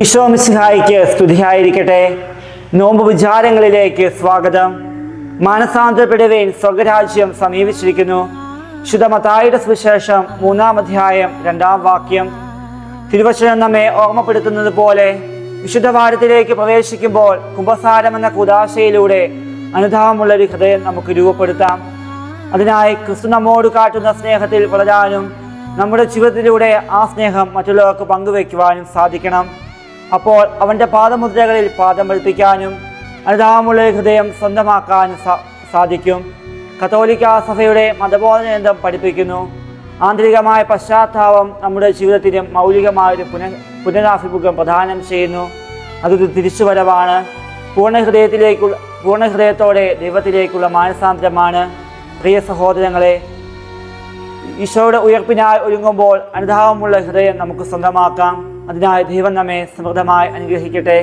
ഈശോ മിശിഹായിക്ക് സ്തുതിയായിരിക്കട്ടെ. നോമ്പ് വിചാരങ്ങളിലേക്ക് സ്വാഗതം. മാനസാന്തരപ്പെടുവീൻ, സ്വർഗരാജ്യം സമീപിച്ചിരിക്കുന്നു. വിശുദ്ധ മത്തായിയുടെ സുവിശേഷം 3-ാം അധ്യായം 2-ാം വാക്യം. തിരുവചനം നമ്മെ ഓർമ്മപ്പെടുത്തുന്നത് പോലെ വിശുദ്ധ വാരത്തിലേക്ക് പ്രവേശിക്കുമ്പോൾ കുംഭസാരം എന്ന കൂദാശയിലൂടെ അനുതാപമുള്ളൊരു ഹൃദയം നമുക്ക് രൂപപ്പെടുത്താം. അതിനായി ക്രിസ്തു നമ്മോട് കാട്ടുന്ന സ്നേഹത്തിൽ വളരാനും നമ്മുടെ ജീവിതത്തിലൂടെ ആ സ്നേഹം മറ്റുള്ളവർക്ക് പങ്കുവയ്ക്കുവാനും സാധിക്കണം. അപ്പോൾ അവൻ്റെ പാദമുദ്രകളിൽ പാദം പതിപ്പിക്കാനും അനുതാപമുള്ള ഹൃദയം സ്വന്തമാക്കാനും സാധിക്കും. കത്തോലിക്ക സഭയുടെ മതബോധനയന്ത്രം പഠിപ്പിക്കുന്നു. ആന്തരികമായ പശ്ചാത്താപം നമ്മുടെ ജീവിതത്തിലും മൗലികമായൊരു പുനരാഭിമുഖം പ്രദാനം ചെയ്യുന്നു. അതൊരു തിരിച്ചുവരവാണ്. പൂർണ്ണ ഹൃദയത്തോടെ ദൈവത്തിലേക്കുള്ള മാനസാന്തരമാണ്. പ്രിയ സഹോദരങ്ങളെ, ഈശോയുടെ ഉയർപ്പിനായി ഒരുങ്ങുമ്പോൾ അനുതാപമുള്ള ഹൃദയം നമുക്ക് സ്വന്തമാക്കാം. അതിനായി ദൈവം നമ്മെ സമൃദ്ധമായി അനുഗ്രഹിക്കട്ടെ.